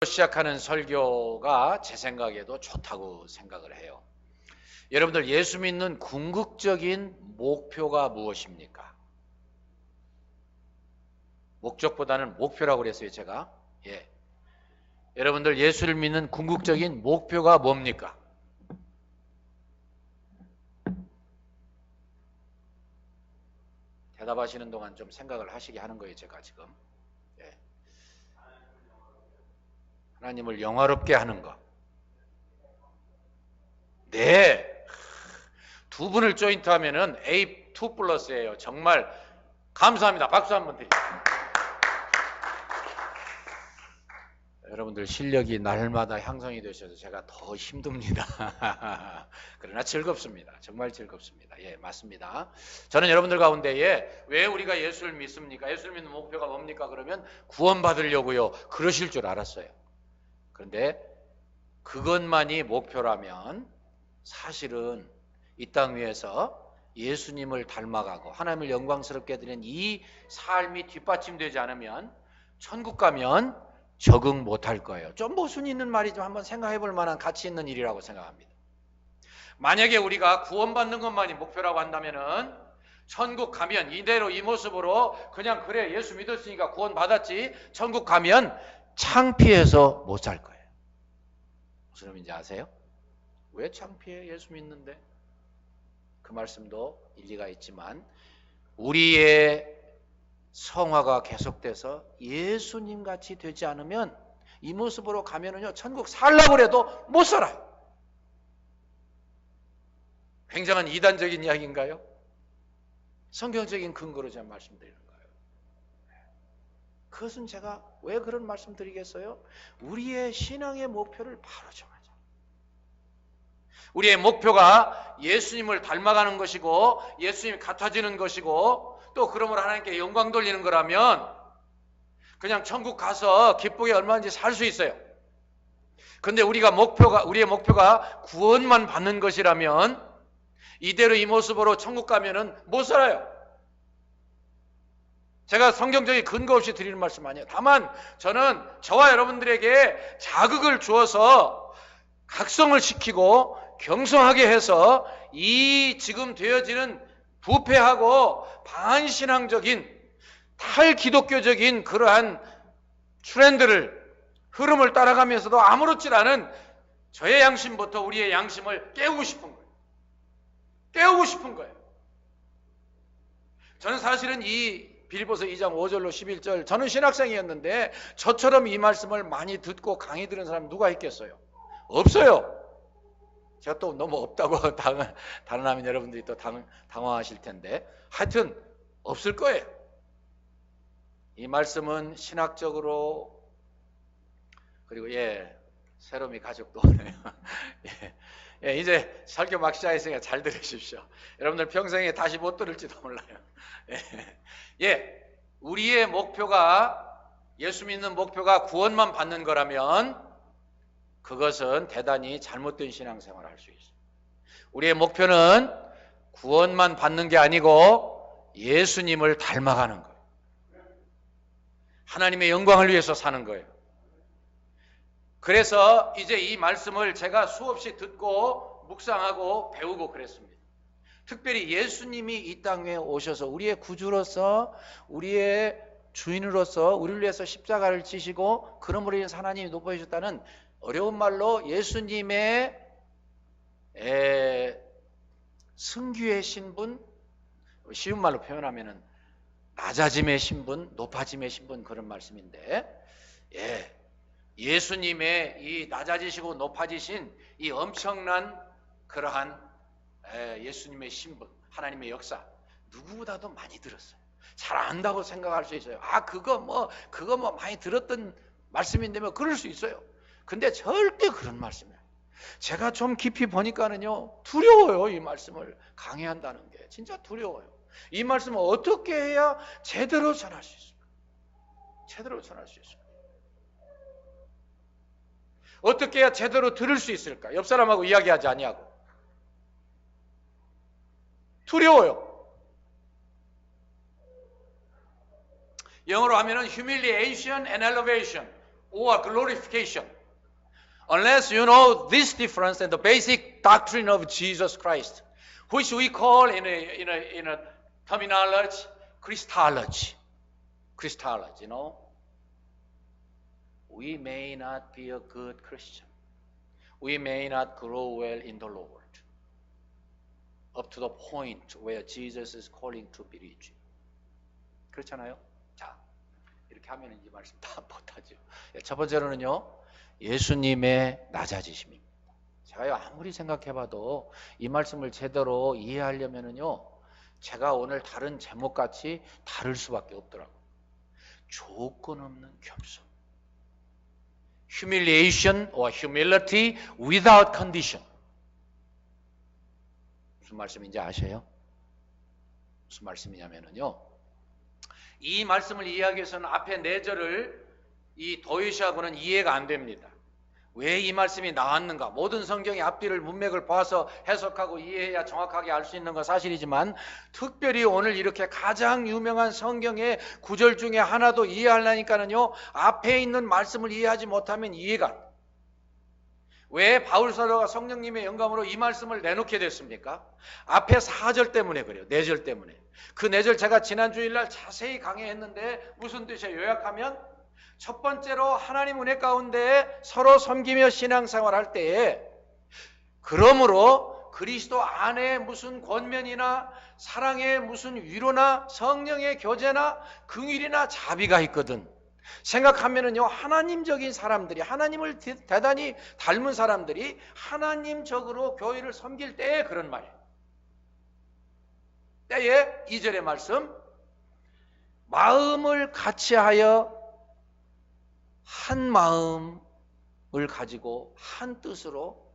시작하는 설교가 제 생각에도 좋다고 생각을 해요. 여러분들, 예수 믿는 궁극적인 목표가 무엇입니까? 목적보다는 목표라고 그랬어요, 제가. 여러분들, 예수를 믿는 궁극적인 목표가 뭡니까? 대답하시는 동안 좀 생각을 하시게 하는 거예요, 제가 지금. 하나님을 영화롭게 하는 것. 네. 두 분을 조인트 하면은 A2 플러스예요. 정말 감사합니다. 박수 한번 드립니다. 여러분들 실력이 날마다 향상이 되셔서 제가 더 힘듭니다. 그러나 즐겁습니다. 정말 즐겁습니다. 맞습니다. 저는 여러분들 가운데에 왜 우리가 예수를 믿습니까? 예수를 믿는 목표가 뭡니까? 그러면 구원받으려고요. 그러실 줄 알았어요. 그런데 그것만이 목표라면 사실은 이 땅 위에서 예수님을 닮아가고 하나님을 영광스럽게 드리는 이 삶이 뒷받침되지 않으면 천국 가면 적응 못할 거예요. 좀 모순이 있는 말이지만 한번 생각해 볼 만한 가치 있는 일이라고 생각합니다. 만약에 우리가 구원받는 것만이 목표라고 한다면은 천국 가면 이대로 이 모습으로 그냥 그래 예수 믿었으니까 구원받았지, 천국 가면 창피해서 못 살 거예요. 무슨 의미인지 아세요? 왜 창피해? 예수 믿는데? 그 말씀도 일리가 있지만 우리의 성화가 계속돼서 예수님 같이 되지 않으면 이 모습으로 가면은요, 천국 살라고 해도 못 살아요. 굉장한 이단적인 이야기인가요? 성경적인 근거로 제가 말씀드리는 거예요. 그것은 제가 왜 그런 말씀 드리겠어요? 우리의 신앙의 목표를 바로 정하자. 우리의 목표가 예수님을 닮아가는 것이고 예수님 같아지는 것이고 또 그러므로 하나님께 영광 돌리는 거라면 그냥 천국 가서 기쁘게 얼마든지 살 수 있어요. 그런데 우리의 목표가 구원만 받는 것이라면 이대로 이 모습으로 천국 가면은 못 살아요. 제가 성경적인 근거 없이 드리는 말씀 아니에요. 다만 저는 저와 여러분들에게 자극을 주어서 각성을 시키고 경성하게 해서 이 지금 되어지는 부패하고 반신앙적인 탈기독교적인 그러한 흐름을 따라가면서도 아무렇지 않은 저의 양심부터 우리의 양심을 깨우고 싶은 거예요. 저는 사실은 이 빌립보서 2장 5절로 11절, 저는 신학생이었는데 저처럼 이 말씀을 많이 듣고 강의 들은 사람 누가 있겠어요? 없어요. 제가 또 너무 없다고 단언하면 여러분들이 또 당황하실 텐데 하여튼 없을 거예요. 이 말씀은 신학적으로, 그리고 새롬이 가족도 오네요. 이제 설교 막 시작했으니까 잘 들으십시오. 여러분들 평생에 다시 못 들을지도 몰라요. 우리의 목표가, 예수 믿는 목표가 구원만 받는 거라면 그것은 대단히 잘못된 신앙생활을 할 수 있어요. 우리의 목표는 구원만 받는 게 아니고 예수님을 닮아가는 거예요. 하나님의 영광을 위해서 사는 거예요. 그래서 이제 이 말씀을 제가 수없이 듣고 묵상하고 배우고 그랬습니다. 특별히 예수님이 이 땅에 오셔서 우리의 구주로서, 우리의 주인으로서 우리를 위해서 십자가를 지시고 그러므로 인해서 하나님이 높아주셨다는 어려운 말로 예수님의 승귀의 신분, 쉬운 말로 표현하면은 낮아짐의 신분, 높아짐의 신분, 그런 말씀인데, 예수님의 이 낮아지시고 높아지신 이 엄청난 그러한 예수님의 신분, 하나님의 역사, 누구보다도 많이 들었어요. 잘 안다고 생각할 수 있어요. 그거 뭐 많이 들었던 말씀인데 뭐 그럴 수 있어요. 근데 절대 그런 말씀이에요. 제가 좀 깊이 보니까는요, 두려워요. 이 말씀을 강해한다는 게 진짜 두려워요. 이 말씀을 어떻게 해야 제대로 전할 수 있습니까? 제대로 전할 수 있습니까? 어떻게 해야 제대로 들을 수 있을까? 옆 사람하고 이야기하지 아니하고. 두려워요. 영어로 하면은 humiliation and elevation, or glorification. Unless you know this difference and the basic doctrine of Jesus Christ, which we call in a terminology, Christology. Christology, you know. We may not be a good Christian. We may not grow well in the Lord. Up to the point where Jesus is calling to believe. 그렇잖아요? 자, 이렇게 하면 이 말씀 다 못하죠. 첫 번째로는요, 예수님의 낮아지심입니다. 제가요, 아무리 생각해봐도 이 말씀을 제대로 이해하려면은요, 제가 오늘 다른 제목같이 다를 수밖에 없더라고요. 조건 없는 겸손. Humiliation or humility without condition. 무슨 말씀인지 아세요? 무슨 말씀이냐면요, 이 말씀을 이해하기 위해서는 앞에 4절을 이 도이시하고는 이해가 안 됩니다. 왜 이 말씀이 나왔는가? 모든 성경의 앞뒤를 문맥을 봐서 해석하고 이해해야 정확하게 알 수 있는 건 사실이지만, 특별히 오늘 이렇게 가장 유명한 성경의 구절 중에 하나도 이해하려니까는요, 앞에 있는 말씀을 이해하지 못하면 이해가 안 돼요. 왜 바울 사도가 성령님의 영감으로 이 말씀을 내놓게 됐습니까? 앞에 4절 때문에 그래요. 4절 때문에. 그 4절 제가 지난 주일날 자세히 강의했는데 무슨 뜻이에요? 요약하면 첫 번째로 하나님 은혜 가운데 서로 섬기며 신앙생활할 때에, 그러므로 그리스도 안에 무슨 권면이나 사랑의 무슨 위로나 성령의 교제나 긍휼이나 자비가 있거든. 생각하면은요, 하나님적인 사람들이, 하나님을 대단히 닮은 사람들이 하나님적으로 교회를 섬길 때에 그런 말이에요. 때에 2절의 말씀, 마음을 같이하여 한 마음을 가지고 한 뜻으로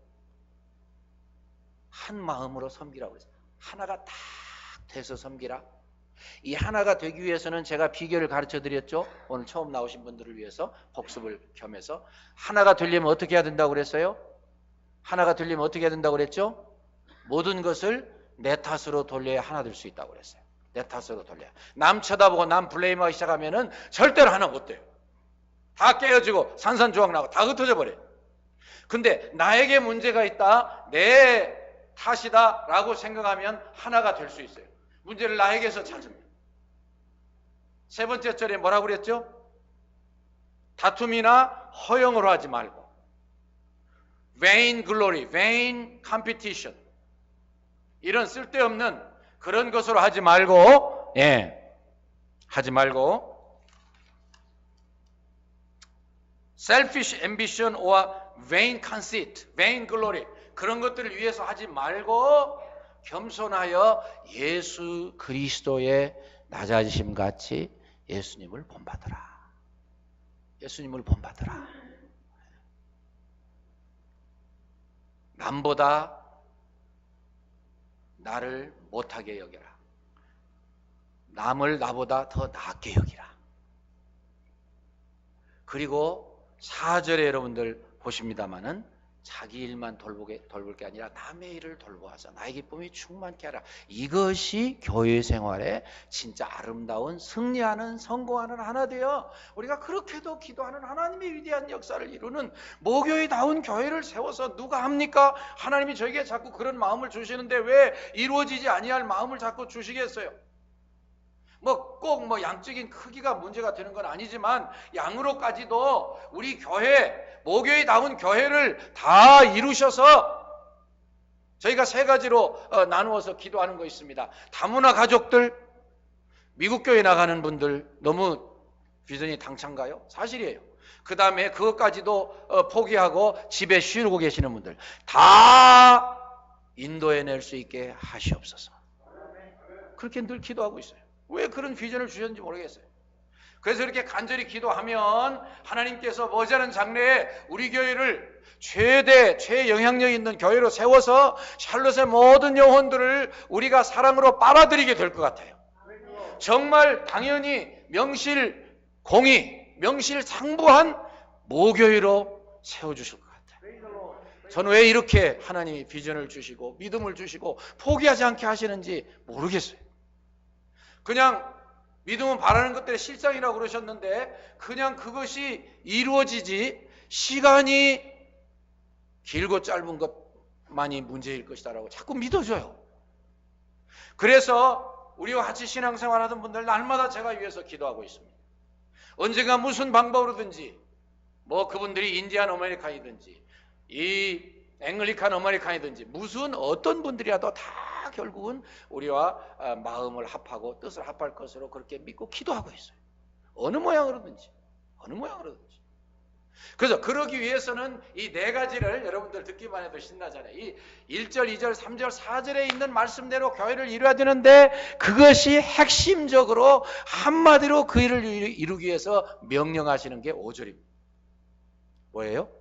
한 마음으로 섬기라고 했어요. 하나가 딱 돼서 섬기라. 이 하나가 되기 위해서는 제가 비결을 가르쳐 드렸죠. 오늘 처음 나오신 분들을 위해서 복습을 겸해서. 하나가 되려면 어떻게 해야 된다고 그랬어요? 하나가 되려면 어떻게 해야 된다고 그랬죠? 모든 것을 내 탓으로 돌려야 하나 될 수 있다고 그랬어요. 내 탓으로 돌려야. 남 쳐다보고 남 블레임하기 시작하면은 절대로 하나 못 돼요. 다 깨어지고 산산조각 나고 다 흩어져 버려요. 근데 나에게 문제가 있다, 내 탓이다 라고 생각하면 하나가 될 수 있어요. 문제를 나에게서 찾으면. 세 번째 절에 뭐라고 그랬죠? 다툼이나 허영으로 하지 말고, vain glory, vain competition, 이런 쓸데없는 그런 것으로 하지 말고, 하지 말고, selfish ambition or vain conceit, vain glory, 그런 것들을 위해서 하지 말고 겸손하여 예수 그리스도의 낮아지심 같이 예수님을 본받으라. 예수님을 본받으라. 남보다 나를 못하게 여겨라. 남을 나보다 더 낫게 여기라. 그리고 4절에 여러분들 보십니다마는 자기 일만 돌볼 게 아니라 남의 일을 돌보아서 나의 기쁨이 충만케 하라. 이것이 교회 생활에 진짜 아름다운 승리하는, 성공하는 하나 되어 우리가 그렇게도 기도하는 하나님의 위대한 역사를 이루는 모교회다운 교회를 세워서 누가 합니까? 하나님이 저에게 자꾸 그런 마음을 주시는데 왜 이루어지지 아니할 마음을 자꾸 주시겠어요? 꼭 양적인 크기가 문제가 되는 건 아니지만 양으로까지도 우리 교회, 모교회다운 교회를 다 이루셔서 저희가 3가지로 나누어서 기도하는 거 있습니다. 다문화 가족들, 미국 교회 나가는 분들 너무 비전이 당찬가요? 사실이에요. 그 다음에 그것까지도 포기하고 집에 쉬고 계시는 분들 다 인도해낼 수 있게 하시옵소서. 그렇게 늘 기도하고 있어요. 왜 그런 비전을 주셨는지 모르겠어요. 그래서 이렇게 간절히 기도하면 하나님께서 머지않은 장래에 우리 교회를 최영향력 있는 교회로 세워서 샬롯의 모든 영혼들을 우리가 사랑으로 빨아들이게 될 것 같아요. 정말 당연히 명실공히, 명실상부한 모교회로 세워주실 것 같아요. 저는 왜 이렇게 하나님이 비전을 주시고 믿음을 주시고 포기하지 않게 하시는지 모르겠어요. 그냥 믿음은 바라는 것들의 실상이라고 그러셨는데 그냥 그것이 이루어지지 시간이 길고 짧은 것만이 문제일 것이다라고 자꾸 믿어줘요. 그래서 우리와 같이 신앙생활하던 분들 날마다 제가 위해서 기도하고 있습니다. 언젠가 무슨 방법으로든지 뭐 그분들이 인디안 아메리칸이든지 이 앵글리칸 아메리칸이든지 무슨 어떤 분들이라도 다 결국은 우리와 마음을 합하고 뜻을 합할 것으로 그렇게 믿고 기도하고 있어요. 어느 모양으로든지. 그래서 그러기 위해서는 이 네 가지를 여러분들 듣기만 해도 신나잖아요. 이 1절, 2절, 3절, 4절에 있는 말씀대로 교회를 이루어야 되는데 그것이 핵심적으로 한마디로 그 일을 이루기 위해서 명령하시는 게 5절입니다. 뭐예요?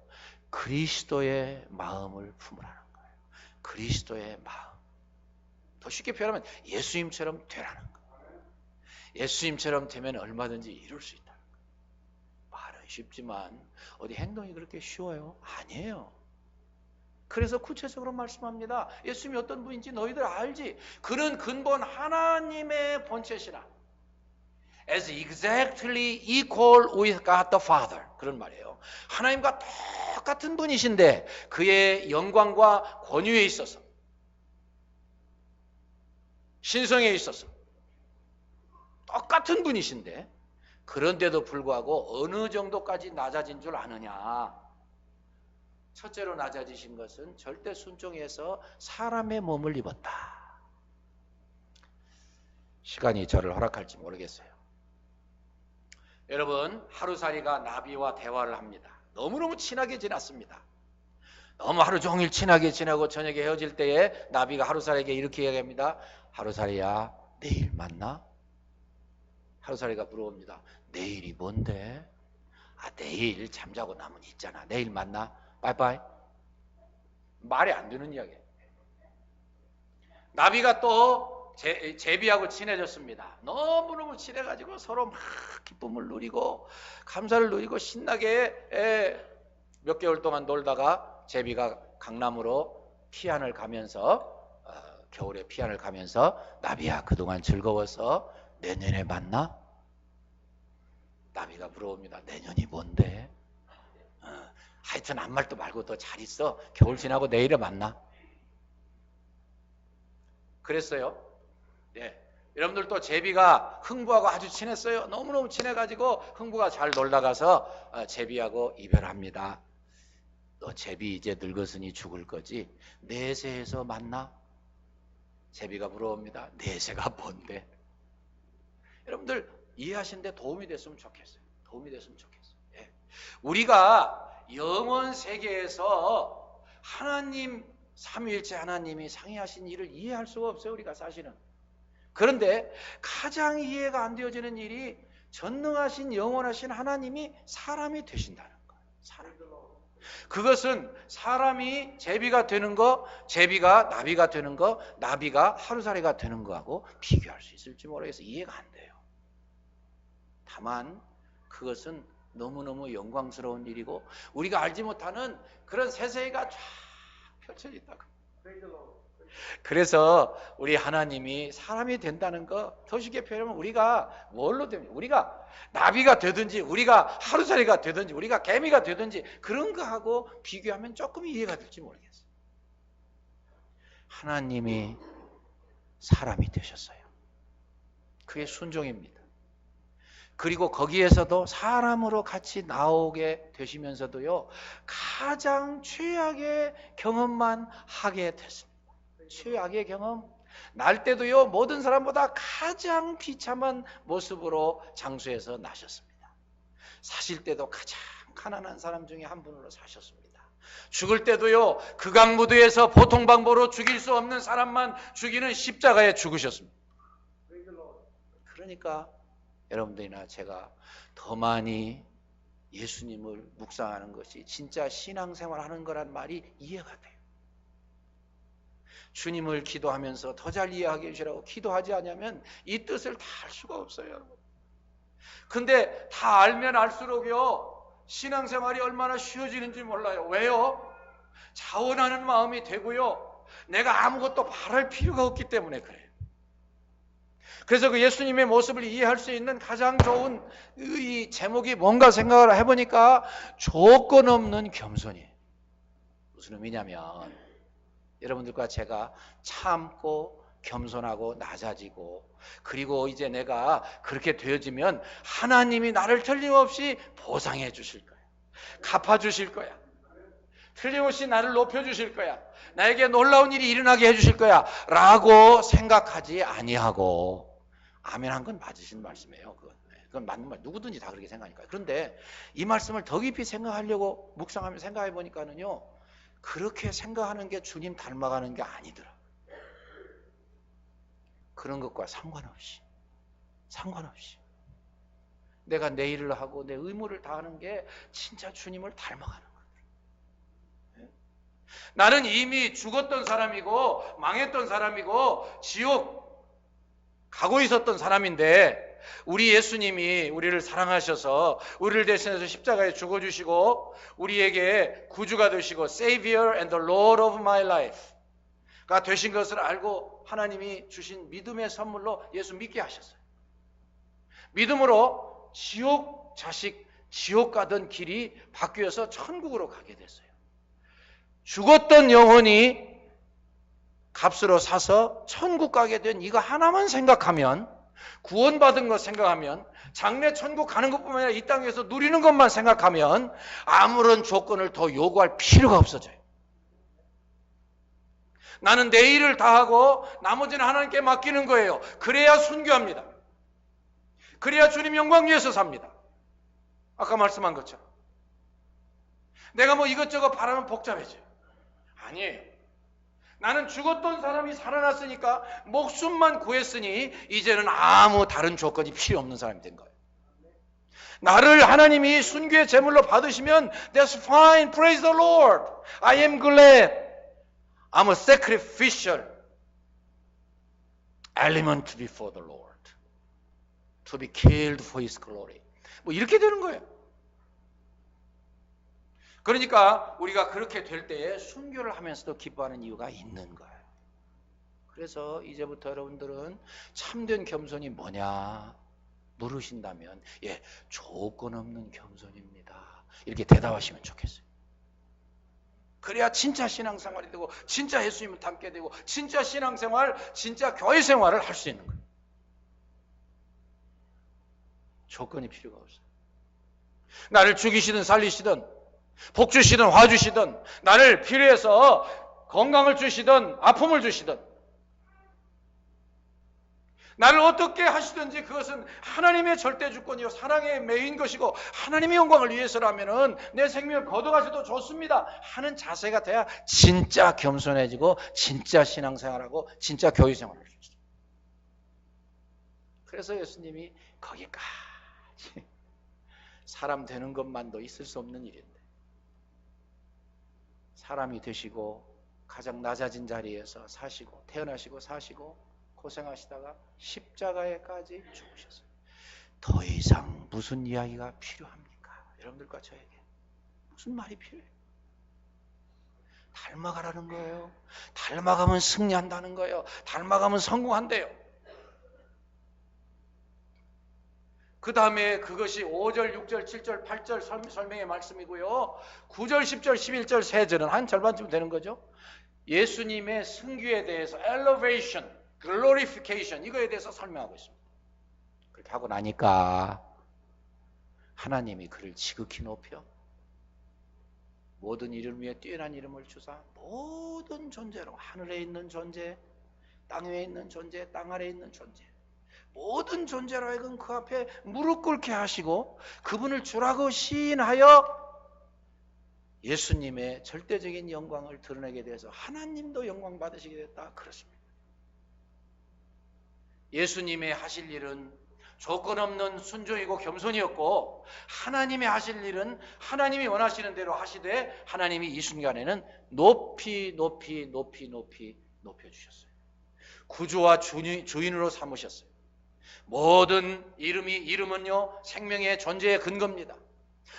그리스도의 마음을 품으라는 거예요. 그리스도의 마음. 더 쉽게 표현하면 예수님처럼 되라는 거예요. 예수님처럼 되면 얼마든지 이룰 수 있다. 말은 쉽지만 어디 행동이 그렇게 쉬워요? 아니에요. 그래서 구체적으로 말씀합니다. 예수님이 어떤 분인지 너희들 알지? 그는 근본 하나님의 본체시라. As exactly equal with God the Father. 그런 말이에요. 하나님과 똑같은 분이신데 그의 영광과 권위에 있어서 신성에 있어서 똑같은 분이신데 그런데도 불구하고 어느 정도까지 낮아진 줄 아느냐. 첫째로 낮아지신 것은 절대 순종해서 사람의 몸을 입었다. 시간이 저를 허락할지 모르겠어요. 여러분, 하루살이가 나비와 대화를 합니다. 너무너무 친하게 지났습니다. 너무 하루 종일 친하게 지내고 저녁에 헤어질 때에 나비가 하루살이에게 이렇게 얘기합니다. 하루살이야, 내일 만나? 하루살이가 물어봅니다. 내일이 뭔데? 내일 잠자고 나면 있잖아. 내일 만나? 빠이빠이. 말이 안 되는 이야기예요. 나비가 또 제비하고 친해졌습니다. 너무너무 친해가지고 서로 막 기쁨을 누리고 감사를 누리고 신나게 몇 개월 동안 놀다가 제비가 강남으로 피안을 가면서 겨울에 피안을 가면서 나비야 그동안 즐거워서 내년에 만나? 나비가 물어봅니다. 내년이 뭔데? 하여튼 아무 말도 말고 너 잘 있어. 겨울 지나고 내일에 만나. 그랬어요. 네. 여러분들도 제비가 흥부하고 아주 친했어요. 너무너무 친해가지고 흥부가 잘 놀다가서 제비하고 이별합니다. 너 제비 이제 늙었으니 죽을 거지. 내세에서 만나? 제비가 물어봅니다. 내세가 뭔데? 여러분들 이해하시는데 도움이 됐으면 좋겠어요. 예. 우리가 영원 세계에서 하나님 삼위일체 하나님이 상의하신 일을 이해할 수가 없어요. 우리가 사실은. 그런데 가장 이해가 안 되어지는 일이 전능하신 영원하신 하나님이 사람이 되신다는 거예요. 그것은 사람이 제비가 되는 거, 제비가 나비가 되는 거, 나비가 하루살이가 되는 거하고 비교할 수 있을지 모르겠어요. 이해가 안 돼요. 다만 그것은 너무너무 영광스러운 일이고 우리가 알지 못하는 그런 세세가 쫙 펼쳐져 있다고. 그래서 우리 하나님이 사람이 된다는 거 더 쉽게 표현하면 우리가 뭘로 됩니까? 우리가 나비가 되든지 우리가 하루살이가 되든지 우리가 개미가 되든지 그런 거하고 비교하면 조금 이해가 될지 모르겠어요. 하나님이 사람이 되셨어요. 그게 순종입니다. 그리고 거기에서도 사람으로 같이 나오게 되시면서도요 가장 최악의 경험만 하게 됐습니다. 최악의 경험. 날 때도요 모든 사람보다 가장 비참한 모습으로 장수해서 나셨습니다. 사실 때도 가장 가난한 사람 중에 한 분으로 사셨습니다. 죽을 때도요 극악무도에서 보통 방법으로 죽일 수 없는 사람만 죽이는 십자가에 죽으셨습니다. 그러니까 여러분들이나 제가 더 많이 예수님을 묵상하는 것이 진짜 신앙생활하는 거란 말이 이해가 돼요. 주님을 기도하면서 더 잘 이해하게 해주시라고 기도하지 않으면 이 뜻을 다 알 수가 없어요. 근데 다 알면 알수록요 신앙생활이 얼마나 쉬워지는지 몰라요. 왜요? 자원하는 마음이 되고요 내가 아무것도 바랄 필요가 없기 때문에 그래요. 그래서 그 예수님의 모습을 이해할 수 있는 가장 좋은 이 제목이 뭔가 생각을 해보니까 조건 없는 겸손이에요. 무슨 의미냐면 여러분들과 제가 참고 겸손하고 낮아지고, 그리고 이제 내가 그렇게 되어지면 하나님이 나를 틀림없이 보상해 주실 거야. 갚아 주실 거야. 틀림없이 나를 높여 주실 거야. 나에게 놀라운 일이 일어나게 해 주실 거야 라고 생각하지 아니하고, 아멘 한 건 맞으신 말씀이에요. 그건 맞는 말, 누구든지 다 그렇게 생각하니까요. 그런데 이 말씀을 더 깊이 생각하려고 묵상하며 생각해 보니까는요, 그렇게 생각하는 게 주님 닮아가는 게 아니더라. 그런 것과 상관없이 내가 내 일을 하고 내 의무를 다하는 게 진짜 주님을 닮아가는 거예요. 나는 이미 죽었던 사람이고 망했던 사람이고 지옥 가고 있었던 사람인데, 우리 예수님이 우리를 사랑하셔서 우리를 대신해서 십자가에 죽어주시고 우리에게 구주가 되시고 Savior and the Lord of my life가 되신 것을 알고 하나님이 주신 믿음의 선물로 예수 믿게 하셨어요. 믿음으로 지옥 가던 길이 바뀌어서 천국으로 가게 됐어요. 죽었던 영혼이 값으로 사서 천국 가게 된 이거 하나만 생각하면, 구원받은 것 생각하면, 장래 천국 가는 것뿐만 아니라 이 땅에서 누리는 것만 생각하면 아무런 조건을 더 요구할 필요가 없어져요. 나는 내 일을 다하고 나머지는 하나님께 맡기는 거예요. 그래야 순교합니다. 그래야 주님 영광 위에서 삽니다. 아까 말씀한 것처럼 내가 뭐 이것저것 바라면 복잡해져요. 아니에요. 나는 죽었던 사람이 살아났으니까, 목숨만 구했으니 이제는 아무 다른 조건이 필요 없는 사람이 된 거예요. 나를 하나님이 순교의 제물로 받으시면 That's fine, praise the Lord. I am glad. I'm a sacrificial element before the Lord. To be killed for His glory. 뭐 이렇게 되는 거예요. 그러니까 우리가 그렇게 될 때에 순교를 하면서도 기뻐하는 이유가 있는 거예요. 그래서 이제부터 여러분들은 참된 겸손이 뭐냐 물으신다면, 조건 없는 겸손입니다. 이렇게 대답하시면 좋겠어요. 그래야 진짜 신앙생활이 되고, 진짜 예수님을 닮게 되고, 진짜 신앙생활, 진짜 교회 생활을 할 수 있는 거예요. 조건이 필요가 없어요. 나를 죽이시든 살리시든, 복 주시든 화 주시든, 나를 필요해서 건강을 주시든 아픔을 주시든, 나를 어떻게 하시든지 그것은 하나님의 절대 주권이요 사랑의 메인 것이고 하나님의 영광을 위해서라면은 내 생명을 걷어가셔도 좋습니다 하는 자세가 돼야 진짜 겸손해지고 진짜 신앙생활하고 진짜 교회생활을 할 수 있어요. 그래서 예수님이 거기까지 사람 되는 것만도 있을 수 없는 일인데, 사람이 되시고 가장 낮아진 자리에서 사시고 태어나시고 사시고 고생하시다가 십자가에까지 죽으셨어요. 더 이상 무슨 이야기가 필요합니까? 여러분들과 저에게 무슨 말이 필요해요? 닮아가라는 거예요. 닮아가면 승리한다는 거예요. 닮아가면 성공한대요. 그 다음에 그것이 5절, 6절, 7절, 8절 설명의 말씀이고요. 9절, 10절, 11절, 3절은 한 절반쯤 되는 거죠. 예수님의 승귀에 대해서 elevation, glorification 이거에 대해서 설명하고 있습니다. 그렇게 하고 나니까 하나님이 그를 지극히 높여 모든 이름 위에 뛰어난 이름을 주사 모든 존재로, 하늘에 있는 존재, 땅 위에 있는 존재, 땅 아래에 있는 존재, 모든 존재로 하여금 그 앞에 무릎 꿇게 하시고 그분을 주라고 시인하여 예수님의 절대적인 영광을 드러내게 돼서 하나님도 영광 받으시게 됐다. 그렇습니다. 예수님의 하실 일은 조건 없는 순종이고 겸손이었고, 하나님의 하실 일은 하나님이 원하시는 대로 하시되 하나님이 이 순간에는 높이 높여주셨어요. 구주와 주인으로 삼으셨어요. 모든 이름은요 생명의 존재의 근거입니다.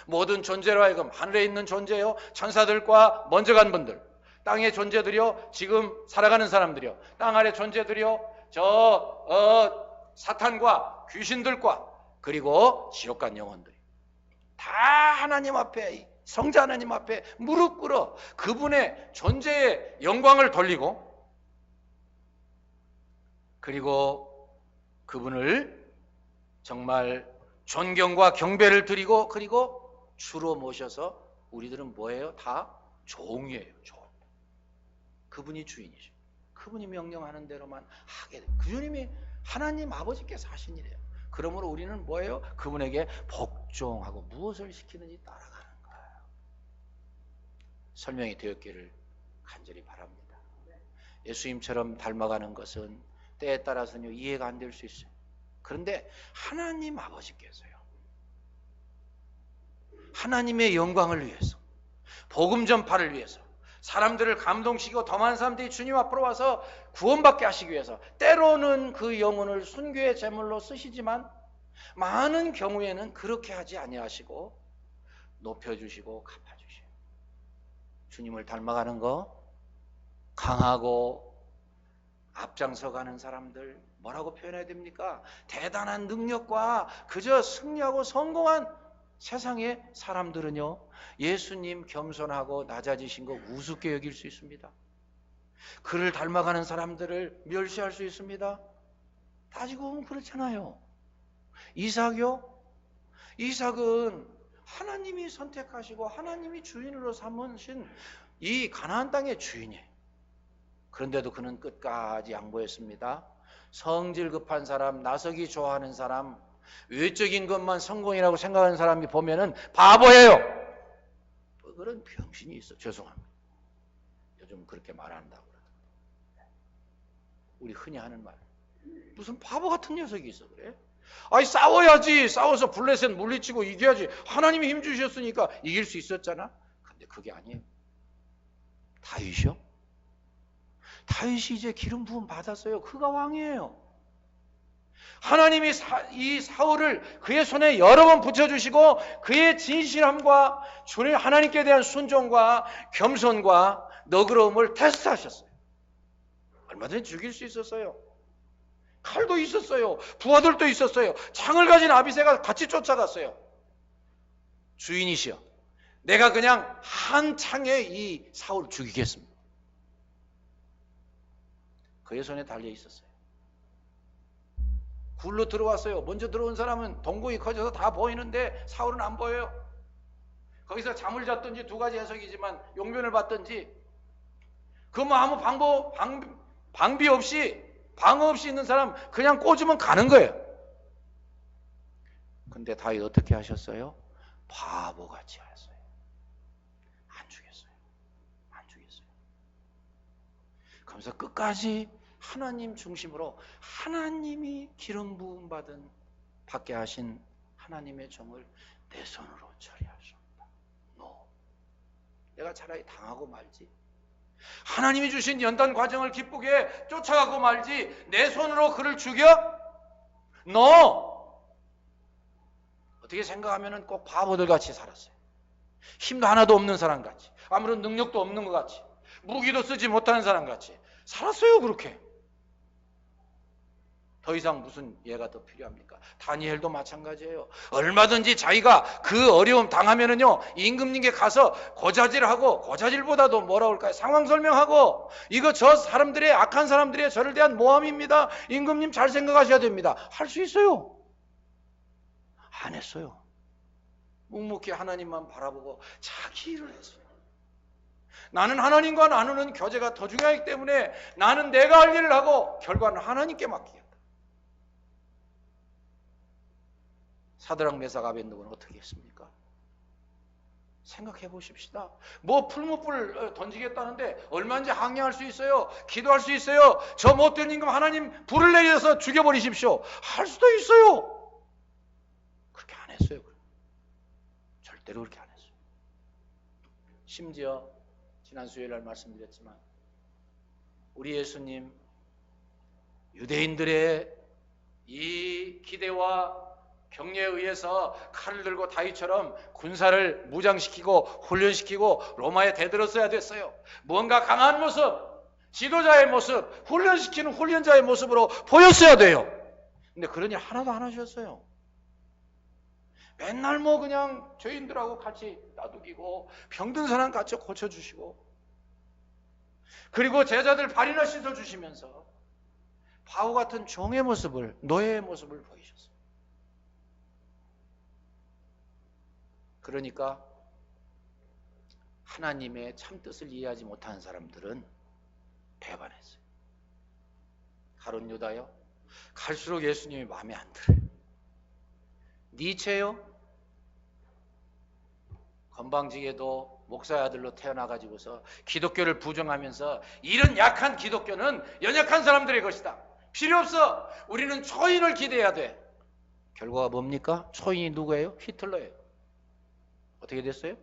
모든 존재로 하여금, 하늘에 있는 존재요, 천사들과 먼저 간 분들, 땅의 존재들이요, 지금 살아가는 사람들이요, 땅 아래 존재들이요, 사탄과 귀신들과 그리고 지옥 간 영혼들이 다 하나님 앞에, 성자 하나님 앞에 무릎 꿇어 그분의 존재의 영광을 돌리고 그리고 그분을 정말 존경과 경배를 드리고 그리고 주로 모셔서 우리들은 뭐예요? 다 종이에요. 종. 그분이 주인이죠. 그분이 명령하는 대로만 하게 돼요. 그분이 하나님 아버지께서 하신 일이에요. 그러므로 우리는 뭐예요? 그분에게 복종하고 무엇을 시키는지 따라가는 거예요. 설명이 되었기를 간절히 바랍니다. 예수님처럼 닮아가는 것은 때에 따라서는 이해가 안 될 수 있어요. 그런데 하나님 아버지께서요, 하나님의 영광을 위해서, 복음 전파를 위해서, 사람들을 감동시키고 더 많은 사람들이 주님 앞으로 와서 구원받게 하시기 위해서 때로는 그 영혼을 순교의 제물로 쓰시지만 많은 경우에는 그렇게 하지 아니하시고 높여주시고 갚아주셔요. 주님을 닮아가는 거, 강하고 앞장서가는 사람들 뭐라고 표현해야 됩니까? 대단한 능력과 그저 승리하고 성공한 세상의 사람들은요, 예수님 겸손하고 낮아지신 거 우습게 여길 수 있습니다. 그를 닮아가는 사람들을 멸시할 수 있습니다. 따지고 보면 그렇잖아요. 이삭은 하나님이 선택하시고 하나님이 주인으로 삼으신 이 가나안 땅의 주인이에요. 그런데도 그는 끝까지 양보했습니다. 성질 급한 사람, 나서기 좋아하는 사람, 외적인 것만 성공이라고 생각하는 사람이 보면은 바보예요. 뭐 그런 병신이 있어. 죄송합니다. 요즘 그렇게 말한다고 그러던데. 우리 흔히 하는 말. 무슨 바보 같은 녀석이 있어 그래? 아니 싸워야지. 싸워서 블레셋 물리치고 이겨야지. 하나님이 힘 주셨으니까 이길 수 있었잖아. 근데 그게 아니에요. 다윗이 이제 기름 부음 받았어요. 그가 왕이에요. 하나님이 이 사울을 그의 손에 여러 번 붙여주시고 그의 진실함과 주님 하나님께 대한 순종과 겸손과 너그러움을 테스트하셨어요. 얼마든지 죽일 수 있었어요. 칼도 있었어요. 부하들도 있었어요. 창을 가진 아비새가 같이 쫓아갔어요. 주인이시여, 내가 그냥 한 창에 이 사울을 죽이겠습니다. 그의 손에 달려 있었어요. 굴로 들어왔어요. 먼저 들어온 사람은 동공이 커져서 다 보이는데 사울은 안 보여요. 거기서 잠을 잤든지 두 가지 해석이지만 용변을 봤든지 그 뭐 아무 방비 없이 방어 없이 있는 사람 그냥 꽂으면 가는 거예요. 근데 다윗 어떻게 하셨어요? 바보같이 하셨어요. 안 죽였어요. 그러면서 끝까지 하나님 중심으로 하나님이 기름 부음 받게 하신 하나님의 종을 내 손으로 처리할 수 없다. 내가 차라리 당하고 말지. 하나님이 주신 연단 과정을 기쁘게 쫓아가고 말지. 내 손으로 그를 죽여? 어떻게 생각하면 꼭 바보들 같이 살았어요. 힘도 하나도 없는 사람 같이, 아무런 능력도 없는 것 같이, 무기도 쓰지 못하는 사람 같이 살았어요. 그렇게. 더 이상 무슨 예가 더 필요합니까? 다니엘도 마찬가지예요. 얼마든지 자기가 그 어려움 당하면은요, 임금님께 가서 고자질하고, 고자질보다도 뭐라 그럴까요? 상황 설명하고, 이거 저 사람들의, 악한 사람들의 저를 대한 모함입니다. 임금님 잘 생각하셔야 됩니다. 할 수 있어요. 안 했어요. 묵묵히 하나님만 바라보고 자기 일을 했어요. 나는 하나님과 나누는 교제가 더 중요하기 때문에 나는 내가 할 일을 하고 결과는 하나님께 맡기겠다. 사드락 메삭 아벤느고는 어떻게 했습니까? 생각해 보십시다. 뭐 풀무불 던지겠다는데 얼마인지 항의할 수 있어요. 기도할 수 있어요. 저 못된 임금 하나님 불을 내려서 죽여버리십시오. 할 수도 있어요. 그렇게 안 했어요. 절대로 그렇게 안 했어요. 심지어 지난 수요일날 말씀드렸지만 우리 예수님 유대인들의 이 기대와 경례에 의해서 칼을 들고 다윗처럼 군사를 무장시키고 훈련시키고 로마에 대들었어야 됐어요. 뭔가 강한 모습, 지도자의 모습, 훈련시키는 훈련자의 모습으로 보였어야 돼요. 근데 그런 일 하나도 안 하셨어요. 맨날 뭐 그냥 죄인들하고 같이 나누기고 병든 사람 같이 고쳐주시고, 그리고 제자들 발이나 씻어주시면서 바보 같은 종의 모습을, 노예의 모습을 보이셨어요. 그러니까 하나님의 참뜻을 이해하지 못하는 사람들은 배반했어요. 가룟 유다요, 갈수록 예수님이 마음에 안 들어요. 니체요, 건방지게도 목사의 아들로 태어나가지고서 기독교를 부정하면서 이런 약한 기독교는 연약한 사람들의 것이다, 필요 없어, 우리는 초인을 기대해야 돼. 결과가 뭡니까? 초인이 누구예요? 히틀러예요. 어떻게 됐어요?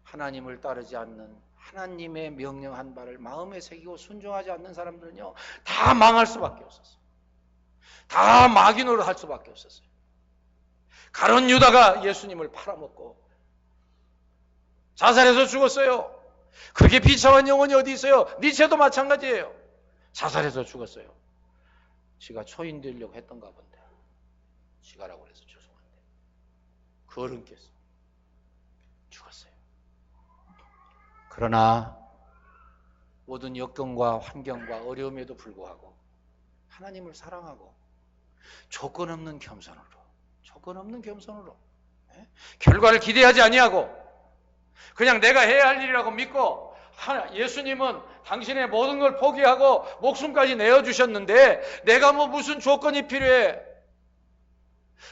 하나님을 따르지 않는, 하나님의 명령한 바를 마음에 새기고 순종하지 않는 사람들은요, 다 망할 수밖에 없었어요. 다 마귀 노릇 할 수밖에 없었어요. 가룟 유다가 예수님을 팔아먹고 자살해서 죽었어요. 그렇게 비참한 영혼이 어디 있어요? 니체도 마찬가지예요. 자살해서 죽었어요. 지가 초인 되려고 했던가 본데, 지가라고 그래서 죄송한데 거른께서 죽었어요. 그러나 모든 역경과 환경과 어려움에도 불구하고 하나님을 사랑하고 조건 없는 겸손으로, 결과를 기대하지 아니하고 그냥 내가 해야 할 일이라고 믿고, 예수님은 당신의 모든 걸 포기하고 목숨까지 내어주셨는데 내가 뭐 무슨 조건이 필요해,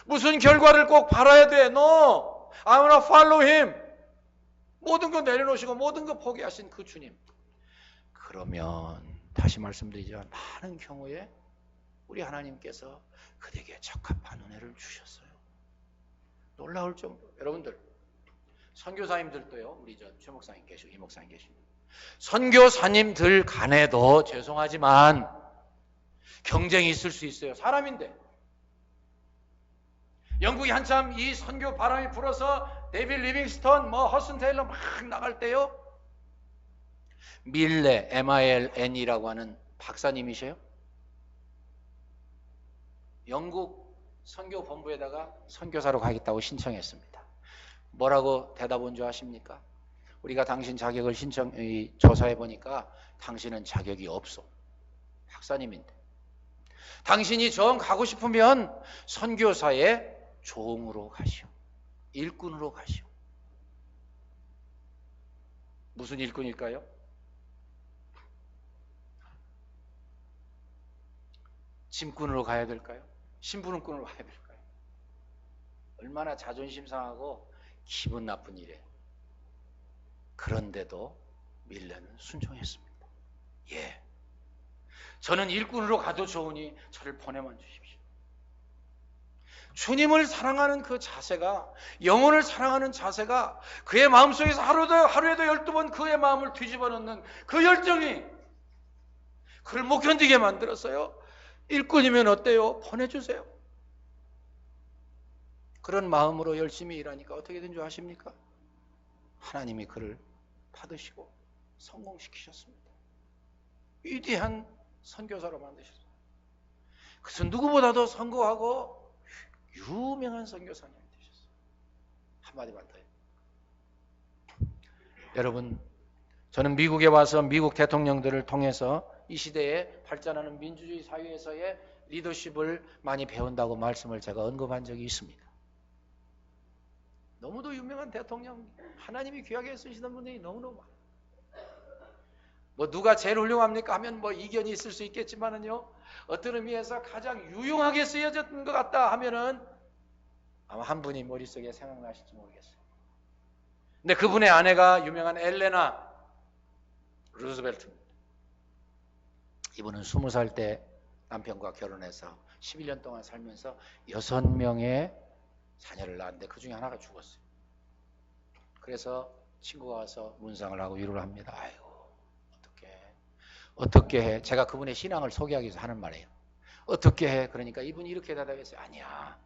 무슨 결과를 꼭 바라야 돼. No, I wanna follow him. 모든 거 내려놓으시고 모든 거 포기하신 그 주님. 그러면 다시 말씀드리지만 많은 경우에 우리 하나님께서 그에게 적합한 은혜를 주셨어요. 놀라울 정도. 여러분들, 선교사님들도요, 우리 최 목사님 계시고 이 목사님 계십니다. 선교사님들 간에도 죄송하지만 경쟁이 있을 수 있어요. 사람인데. 영국이 한참 이 선교 바람이 불어서 데이빗 리빙스턴, 허슨 테일러 막 나갈 때요, 밀레, MILN이라고 하는 박사님이세요. 영국 선교본부에다가 선교사로 가겠다고 신청했습니다. 뭐라고 대답 온 줄 아십니까? 우리가 당신 자격을 조사해 보니까 당신은 자격이 없어. 박사님인데. 당신이 정 가고 싶으면 선교사의 종으로 가시오. 일꾼으로 가시오. 무슨 일꾼일까요? 짐꾼으로 가야 될까요? 심부름꾼으로 가야 될까요? 얼마나 자존심 상하고 기분 나쁜 일이에요. 그런데도 밀레는 순종했습니다. 예, 저는 일꾼으로 가도 좋으니 저를 보내만 주십시오. 주님을 사랑하는 그 자세가, 영혼을 사랑하는 자세가 그의 마음속에서 하루에도 12번 그의 마음을 뒤집어 놓는 그 열정이 그를 못 견디게 만들었어요. 일꾼이면 어때요? 보내주세요. 그런 마음으로 열심히 일하니까 어떻게 된 줄 아십니까? 하나님이 그를 받으시고 성공시키셨습니다. 위대한 선교사로 만드셨어요. 그래서 누구보다도 선교하고 유명한 선교사님이 되셨어요. 한마디만 더요. 여러분, 저는 미국에 와서 미국 대통령들을 통해서 이 시대에 발전하는 민주주의 사회에서의 리더십을 많이 배운다고 말씀을 제가 언급한 적이 있습니다. 너무도 유명한 대통령, 하나님이 귀하게 쓰시는 분들이 너무너무 많아요. 뭐 누가 제일 훌륭합니까 하면 뭐 이견이 있을 수 있겠지만은요, 어떤 의미에서 가장 유용하게 쓰여졌던 것 같다 하면은 아마 한 분이 머릿속에 생각나실지 모르겠어요. 근데 그분의 아내가 유명한 엘레나 루즈벨트입니다. 이분은 20살 때 남편과 결혼해서 11년 동안 살면서 6명의 자녀를 낳았는데 그 중에 하나가 죽었어요. 그래서 친구가 와서 문상을 하고 위로를 합니다. 아이고, 어떻게 해? 제가 그분의 신앙을 소개하기 위해서 하는 말이에요. 어떻게 해? 그러니까 이분이 이렇게 대답했어요. 아니야,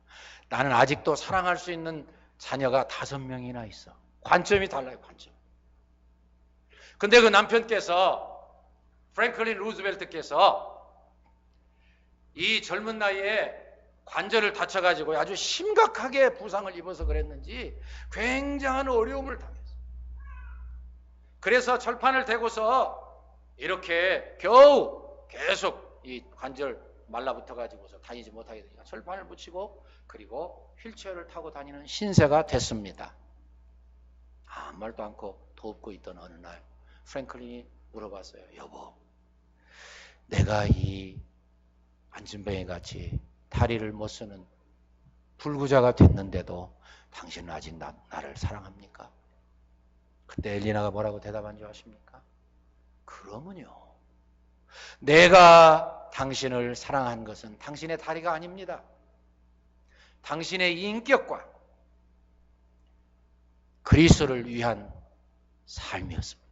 나는 아직도 사랑할 수 있는 자녀가 5명이나 있어. 관점이 달라요, 관점. 근데 그 남편께서, 프랭클린 루즈벨트께서 이 젊은 나이에 관절을 다쳐가지고 아주 심각하게 부상을 입어서 그랬는지 굉장한 어려움을 당했어요. 그래서 철판을 대고서 이렇게 겨우 계속 이 관절 말라붙어 가지고서 다니지 못하게 되니까 철판을 붙이고 그리고 휠체어를 타고 다니는 신세가 됐습니다. 아무 말도 않고 돕고 있던 어느 날 프랭클린이 물어봤어요. 여보, 내가 이 안진뱅이 같이 다리를 못 쓰는 불구자가 됐는데도 당신은 아직 나를 사랑합니까? 그때 엘리나가 뭐라고 대답한 줄 아십니까? 그러면요, 내가 당신을 사랑한 것은 당신의 다리가 아닙니다. 당신의 인격과 그리스도를 위한 삶이었습니다.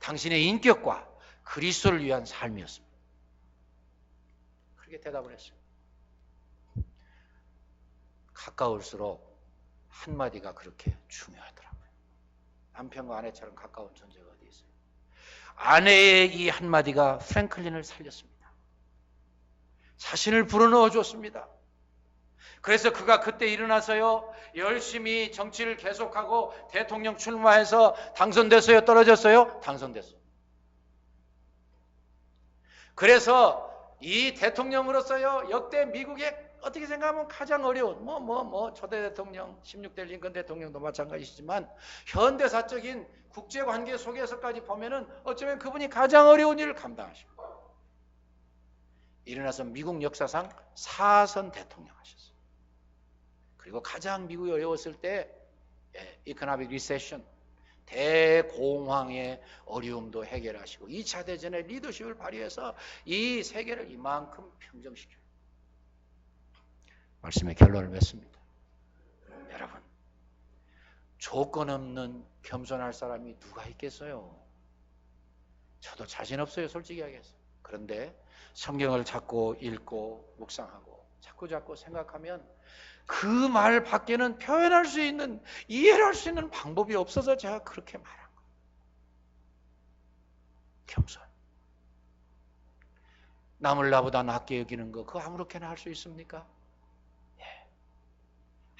당신의 인격과 그리스도를 위한 삶이었습니다. 그렇게 대답을 했어요. 가까울수록 한마디가 그렇게 중요하더라고요. 남편과 아내처럼 가까운 존재가 어디 있어요? 아내의 이 한마디가 프랭클린을 살렸습니다. 자신을 불어넣어 줬습니다. 그래서 그가 그때 일어나서요, 열심히 정치를 계속하고 대통령 출마해서 당선됐어요? 떨어졌어요? 당선됐어요. 그래서 이 대통령으로서요, 역대 미국의 어떻게 생각하면 가장 어려운 초대 대통령 16대 링컨 대통령도 마찬가지시지만 현대사적인 국제관계 속에서까지 보면은 어쩌면 그분이 가장 어려운 일을 감당하시고 일어나서 미국 역사상 4선 대통령 하셨어요. 그리고 가장 미국이 어려웠을 때 이코노믹 리세션, 대공황의 어려움도 해결하시고 2차 대전의 리더십을 발휘해서 이 세계를 이만큼 평정시켜요. 말씀의 결론을 맺습니다. 여러분, 조건 없는 겸손할 사람이 누가 있겠어요? 저도 자신 없어요, 솔직히 하겠어요. 그런데 성경을 자꾸 읽고 묵상하고 자꾸 생각하면 그 말 밖에는 표현할 수 있는, 이해를 할 수 있는 방법이 없어서 제가 그렇게 말한 거예요. 겸손. 남을 나보다 낮게 여기는 거 그거 아무렇게나 할 수 있습니까? 예,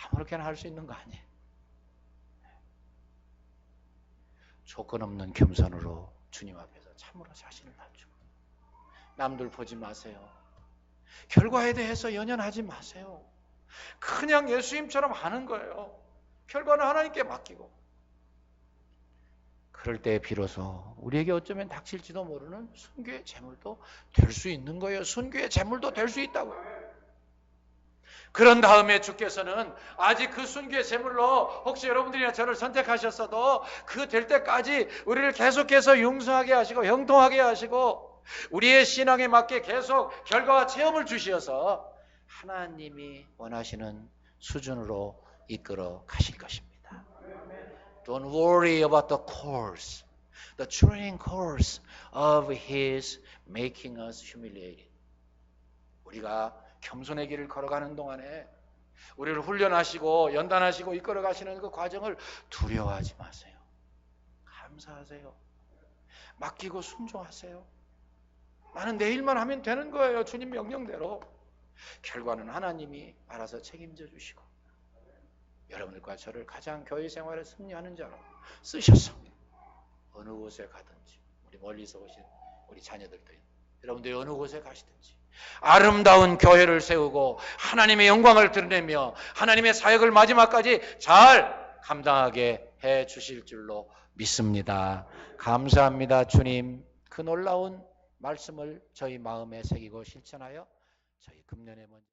아무렇게나 할 수 있는 거 아니에요. 조건 없는 겸손으로 주님 앞에서 참으로 자신을 낮추고 남들 보지 마세요. 결과에 대해서 연연하지 마세요. 그냥 예수님처럼 하는 거예요. 결과는 하나님께 맡기고. 그럴 때 비로소 우리에게 어쩌면 닥칠지도 모르는 순교의 제물도 될 수 있는 거예요. 순교의 제물도 될 수 있다고요. 그런 다음에 주께서는 아직 그 순교의 제물로 혹시 여러분들이나 저를 선택하셨어도 그 될 때까지 우리를 계속해서 융성하게 하시고 형통하게 하시고 우리의 신앙에 맞게 계속 결과와 체험을 주시어서 하나님이 원하시는 수준으로 이끌어 가실 것입니다. Don't worry about the course, the training course of His making us humiliated. 우리가 겸손의 길을 걸어가는 동안에 우리를 훈련하시고 연단하시고 이끌어 가시는 그 과정을 두려워하지 마세요. 감사하세요. 맡기고 순종하세요. 나는 내 일만 하면 되는 거예요. 주님 명령대로. 결과는 하나님이 알아서 책임져 주시고 여러분들과 저를 가장 교회 생활에 승리하는 자로 쓰셔서 어느 곳에 가든지 우리 멀리서 오신 우리 자녀들도 여러분들이 어느 곳에 가시든지 아름다운 교회를 세우고 하나님의 영광을 드러내며 하나님의 사역을 마지막까지 잘 감당하게 해 주실 줄로 믿습니다. 감사합니다. 주님, 그 놀라운 말씀을 저희 마음에 새기고 실천하여 저희 금년에 먼저